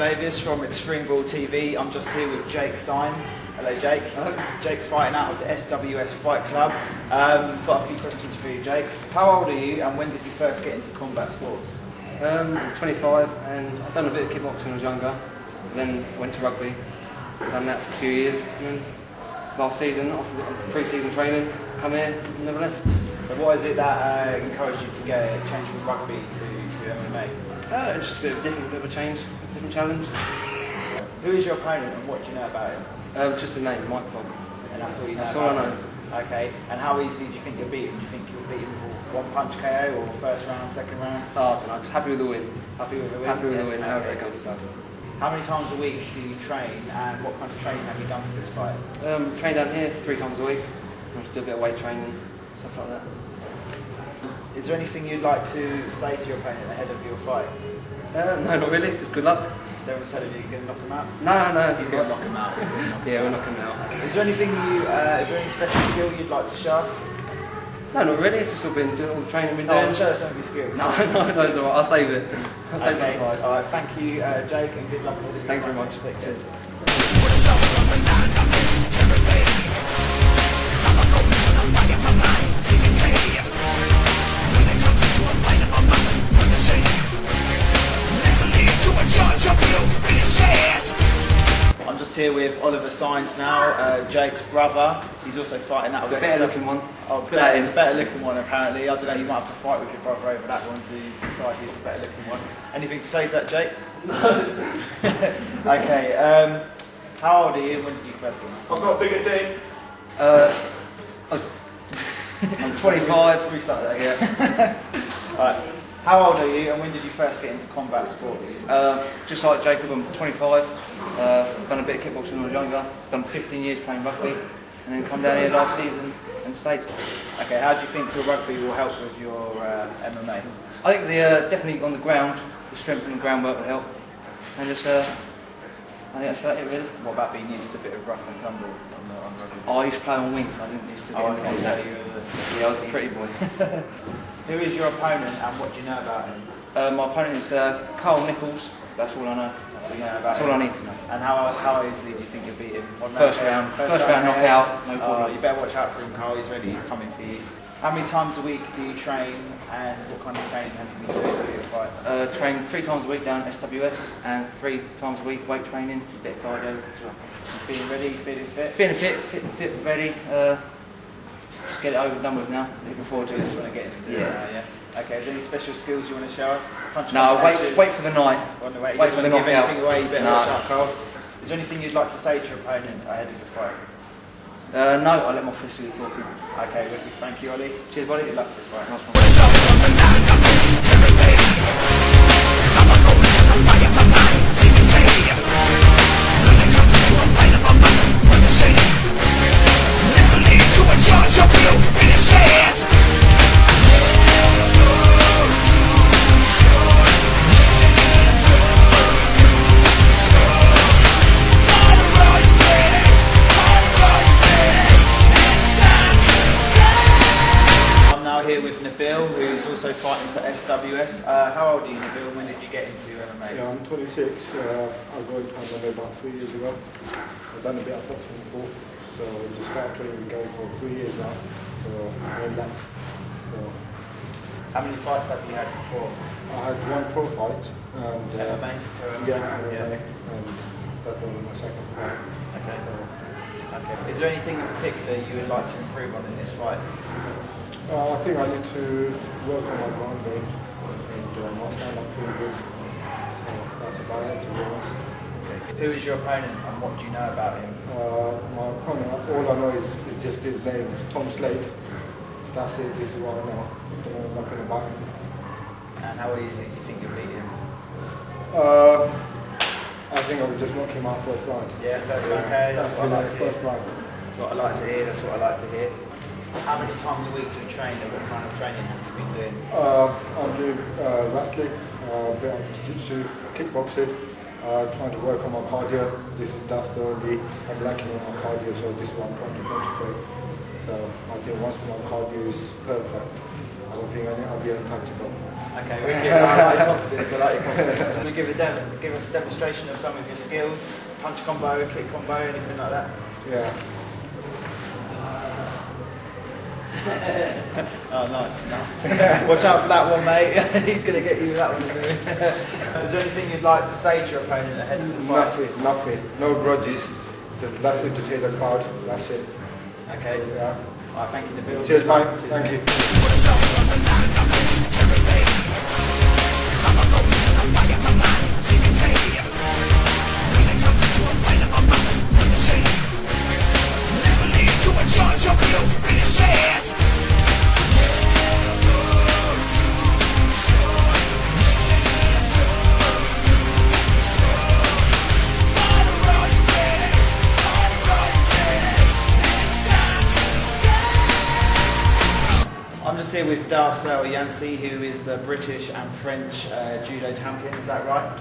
Davis from ExtremeBrawl TV. I'm just here with Jake Symes. Hello, Jake. Hello. Jake's fighting out of the SWS Fight Club. Got a few questions for you, Jake. How old are you, and when did you first get into combat sports? I'm 25, and I've done a bit of kickboxing when I was younger. Then went to rugby. Done that for a few years, and then last season, after the pre-season training, come here and never left. So what is it that encouraged you to change from rugby to MMA? Just a bit of a change, a different challenge. Who is your opponent and what do you know about him? Just a name, Mike Fogg. And that's all you know That's all I know. Okay, and how easily do you think you'll beat him? Do you think you'll beat him with one punch KO or first round, second round? Oh, I don't know, just happy with the win. Happy with the win? Happy with the win, Okay. however it comes. How many times a week do you train, and what kind of training have you done for this fight? Train down here 3 times a week. I just do a bit of weight training, stuff like that. Is there anything you'd like to say to your opponent ahead of your fight? No, not really, just good luck. Don't tell him you're going to knock him out? No, He's going to knock him out. Yeah, we'll knock him out. Is there anything is there any special skill you'd like to show us? No, not really, it's just all been doing all the training we've been doing. Show us some of your skills. No, it's all right, I'll save it. I'll save it for the fight. Alright, thank you, Jake, and good luck with this. Thank you very much. Take care. I'm just here with Oliver Symes now, Jake's brother. He's also fighting out of The better looking one. Oh, Put that in. the better looking one apparently. I don't know, you might have to fight with your brother over that one to decide who's the better looking one. Anything to say to that, Jake? No. Okay, how old are you and when did you first get in? I've got a bigger dick. I'm 25. Restart that again. Alright. How old are you and when did you first get into combat sports? Just like Jacob, I'm 25. Done a bit of kickboxing when I was younger. Done 15 years playing rugby, and then come down here last season and stayed. Okay, how do you think your rugby will help with your MMA? I think the definitely on the ground, the strength and the groundwork will help, and just I think that's about it really. What about being used to a bit of rough and tumble on rugby? Oh, I used to play on wings. I didn't used to get in the okay, contact. so you were Yeah, I was a pretty boy. Who is your opponent and what do you know about him? My opponent is Carl Nichols. That's all I know. That's all you know about That's him. all I need to know. And how easily do you think you'll beat him? First round knockout, no problem. You better watch out for him, Carl. He's ready. He's coming for you. How many times a week do you train, and what kind of training have you been doing for your fight? Train 3 times a week down at SWS, and 3 times a week weight training, a bit of cardio as well. You feeling ready? You feeling fit? Feeling fit, ready. Just get it over and done with now. Looking forward to it. Just want to get into it. Yeah. Okay, is there any special skills you want to show us? No, wait for the night. Wait for the knockout. Give anything away, you better No. watch out, Carl. Is there anything you'd like to say to your opponent ahead of the fight? No, I'll let my fist do the talking. Okay, wicked. Thank you, Ollie. Cheers, buddy. Good luck for the fight. Nice one. Here with Nabil, who's also fighting for SWS. How old are you, Nabil? When did you get into MMA? Yeah, I'm 26. I got into MMA about 3 years ago. I've done a bit of boxing before, so I just started training going for 3 years now. So I'm relaxed. So How many fights have you had before? I had 1 pro fight. And, MMA? And that was my second fight. Okay. Okay. Is there anything in particular you would like to improve on in this fight? I think I need to work on my ground game and my stand-up pretty good. So that's about it, to be honest. Okay. Who is your opponent and what do you know about him? My opponent, all I know is just his name, Tom Slade. That's it, this is what I know. I don't know nothing about him. And how easily do you think you'll beat him? I think I would just knock him out first round. Yeah, first round, okay, that's what I like to hear. First round. That's what I like to hear, that's what I like to hear. How many times a week do you train and what kind of training have you been doing? I'm doing wrestling, a bit of jiu-jitsu, kickboxing, trying to work on my cardio. That's the only, I'm lacking on my cardio, so this is what I'm trying to concentrate. So I think once my cardio is perfect, I don't think I'll be untouchable. Okay, we give I like your confidence. I like your confidence. Can you give us a demonstration of some of your skills? Punch combo, kick combo, anything like that? Yeah. Oh, nice. Watch out for that one, mate. He's going to get you with that one. Is there anything you'd like to say to your opponent ahead of the fight? Nothing. No grudges. Just that's it to take the crowd. That's it. Okay. Yeah. All right, thank you, Nabil. Cheers, mate. Thank you. I'm just here with Darcel Yancey, who is the British and French judo champion. Is that right?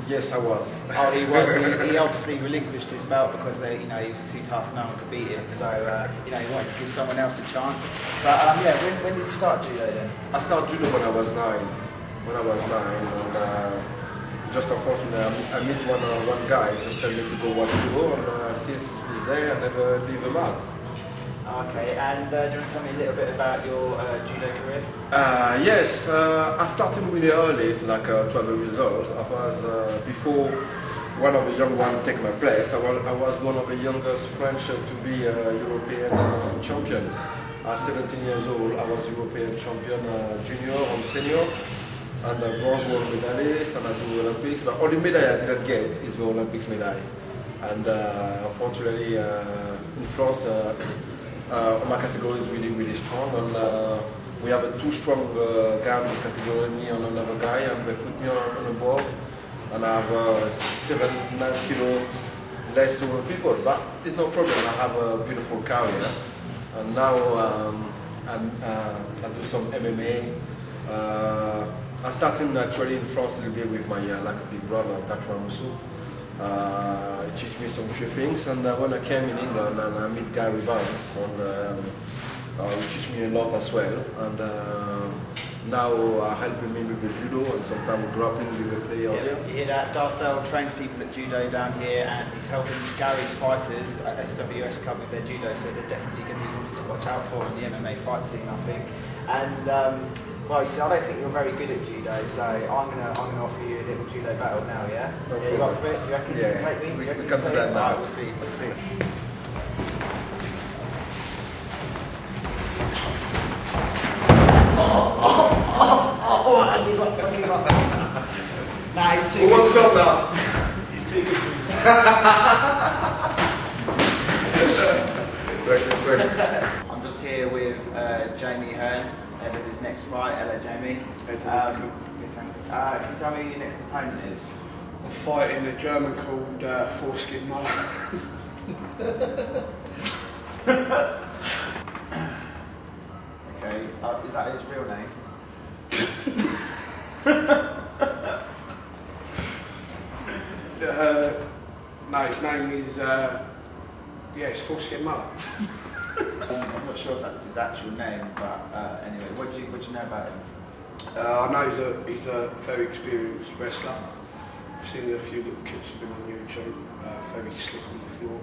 Yes, I was. Oh, he was. He obviously relinquished his belt because he was too tough. No one could beat him. So he wanted to give someone else a chance. But yeah, when did you start judo then? I started judo when I was 9. And just unfortunately, I met one guy just tell me to go watch judo, and since this day I never leave him out. Okay, and do you want to tell me a little bit about your judo career? Yes, I started really early, like 12 years old. I was, before one of the young ones take my place, I was one of the youngest French to be a European champion. At 17 years old, I was European champion junior and senior, and bronze world medalist, and I do Olympics. But only medal I didn't get is the Olympics medal. And unfortunately, in France, my category is really, really strong, and we have a two strong guy in this category, me and another guy, and they put me on above, and I have 7-9 kilo less to people, but it's no problem. I have a beautiful career, and now I do some MMA. I started actually in France a little bit with my like a big brother, Patrick Rousseau. He teach me some few things, and when I came in England and I met Gary Barnes, and he teach me a lot as well. And now helping me with the judo and sometimes grappling with the players. Yeah, you hear that? Darcel trains people at judo down here, and he's helping Gary's fighters at SWS Cup with their judo, so they're definitely going to be ones to watch out for in the MMA fight scene, I think. And well, you see, I don't think you're very good at judo, so I'm gonna offer you a little judo battle now, yeah? No yeah, you up for it? You reckon you can take me? We can do that now. Right, we'll see. I give up. Nah, he's too good. What's up now? He's too good for me. I'm just here with Jamie Hearn, ahead of his next fight. Hello, Jamie. Good, thanks. Can you tell me who your next opponent is? I'm fighting a German called Foreskin Muller. Okay, is that his real name? No, his name is it's Foreskin Muller. I'm not sure if that's his actual name, but anyway, what do you know about him? I know he's a very experienced wrestler. I've seen a few little clips of him on YouTube. Very slick on the floor.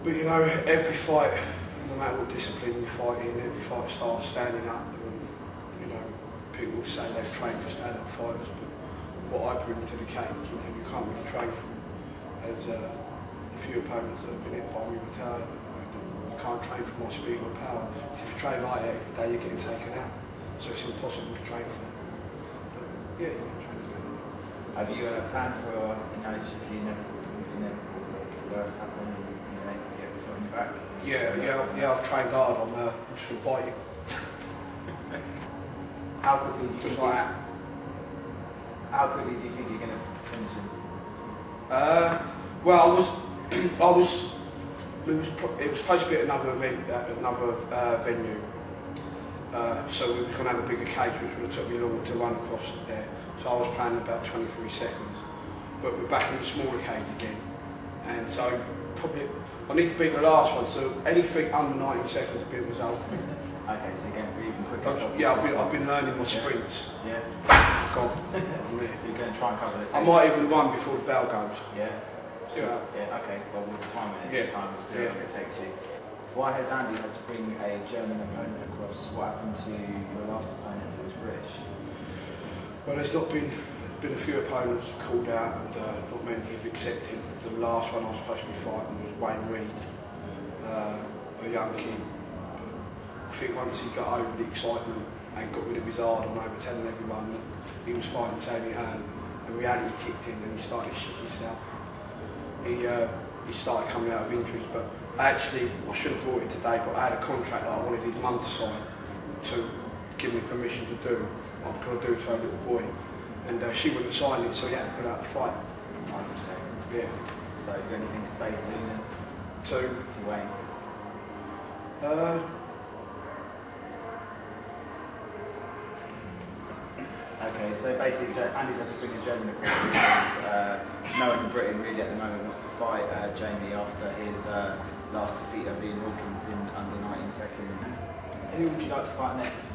But you know, every fight, no matter what discipline you fight in, every fight starts standing up. And, you know, people say they've trained for stand-up fighters, but what I bring to the cage, you can't really train from. There's a few opponents that have been hit by me with you can't train for my speed or power. So if you train like that every day, you're getting taken out. So it's impossible to train for that. But yeah, training's good. Have you planned for, you never first happen, get what's on your back? Yeah, I've trained hard. I'm just going to bite you. How quickly do you Just think like that. How quickly do you think you're going to finish him? Well, it was supposed to be at another event, venue. So we were going to have a bigger cage, which would have took me longer to run across there. So I was planning about 23 seconds. But we're back in the smaller cage again. And so probably I need to beat the last one, so anything under 19 seconds will be a result. Okay, so you're going for even quicker stop. Yeah, I've been learning my sprints. Yeah. Go on. So you're going to try and cover it. I might even run before the bell goes. Yeah. Yeah. Yeah. Okay. Well, with the time in it, Yeah. this time we'll see how long it takes you. Why has Andy had to bring a German opponent across? What happened to your last opponent who was British? Well, there's been a few opponents called out, and not many have accepted. The last one I was supposed to be fighting was Wayne Reed, a young kid. I think once he got over the excitement and got rid of his ardor and over telling everyone that he was fighting Jamie Hearn, and reality kicked in and he started to shit himself. He started coming out of injuries, but I should have brought it today, but I had a contract that I wanted his mum to sign to give me permission to do what I was going to do to her little boy, and she wouldn't sign it, so he had to put out the fight. Nice. Yeah. So, have you got anything to say to Lunan? To Wayne? Okay, so basically Andy's had to bring a German across because no one in Britain really at the moment wants to fight Jamie after his last defeat of Ian Hawkins in under 19 seconds. Who would you like to fight next?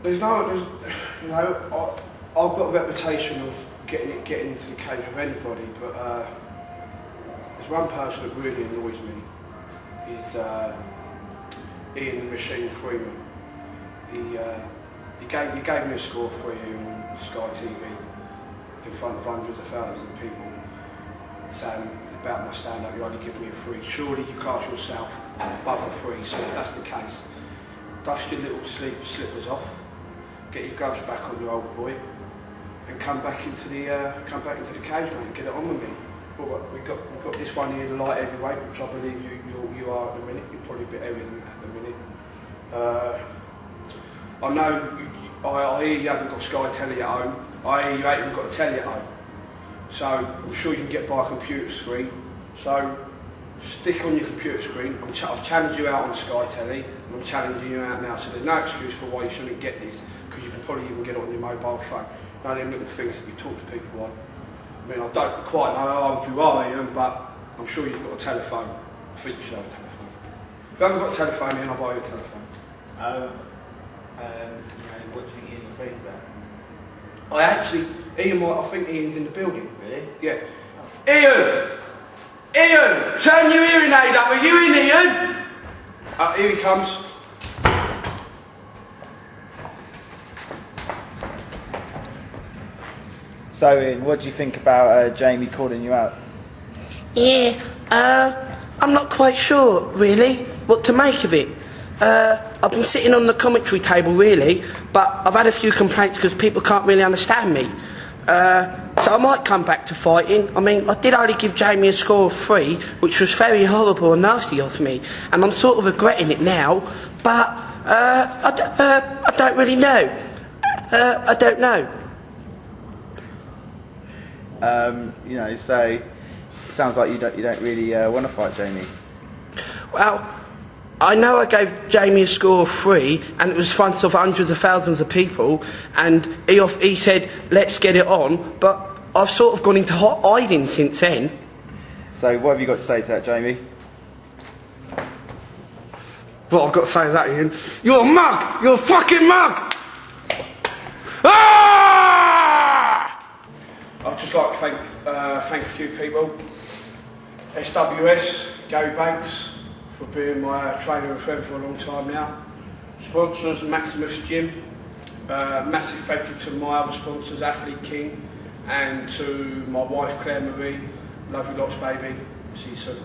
I've got a reputation of getting into the cage of anybody, but there's one person that really annoys me. He's Ian the Machine Freeman. He gave me a score for you on Sky TV in front of hundreds of thousands of people saying about my stand-up, you only give me a 3. Surely you class yourself above a 3, so if that's the case, dust your little slippers off, get your gloves back on, your old boy, and come back into the cage, mate, and get it on with me. Well, we've got this one here, the light heavyweight, which I believe you are at the minute. You're probably a bit heavier than at the minute. I know I hear you haven't got Sky Telly at home. I hear you ain't even got a telly at home. So I'm sure you can get by a computer screen. So stick on your computer screen. I've challenged you out on Sky Telly, and I'm challenging you out now. So there's no excuse for why you shouldn't get this, because you can probably even get it on your mobile phone. None of them little things that you talk to people on. I mean, I don't quite know how old you are, Ian, but I'm sure you've got a telephone. I think you should have a telephone. If you haven't got a telephone, Ian, I'll buy you a telephone. What do you think Ian will say to that? I think Ian's in the building. Really? Yeah. Ian! Turn your hearing aid up. Are you in, Ian? Here he comes. So Ian, what do you think about Jamie calling you out? Yeah, I'm not quite sure, really, what to make of it. I've been sitting on the commentary table, really, but I've had a few complaints because people can't really understand me. So I might come back to fighting. I mean, I did only give Jamie a score of 3, which was very horrible and nasty of me, and I'm sort of regretting it now, but I don't really know. I don't know. So sounds like you don't really want to fight Jamie. Well, I know I gave Jamie a score of 3, and it was in front of hundreds of thousands of people, and he said, let's get it on, but I've sort of gone into hiding since then. So what have you got to say to that, Jamie? What I've got to say is that, Ian, you're a mug! You're a fucking mug! Ah! I'd just like to thank a few people. SWS, Gary Banks, for being my trainer and friend for a long time now. Sponsors, Maximus Gym. Massive thank you to my other sponsors, Athlete King, and to my wife Claire Marie. Love you lots, baby. See you soon.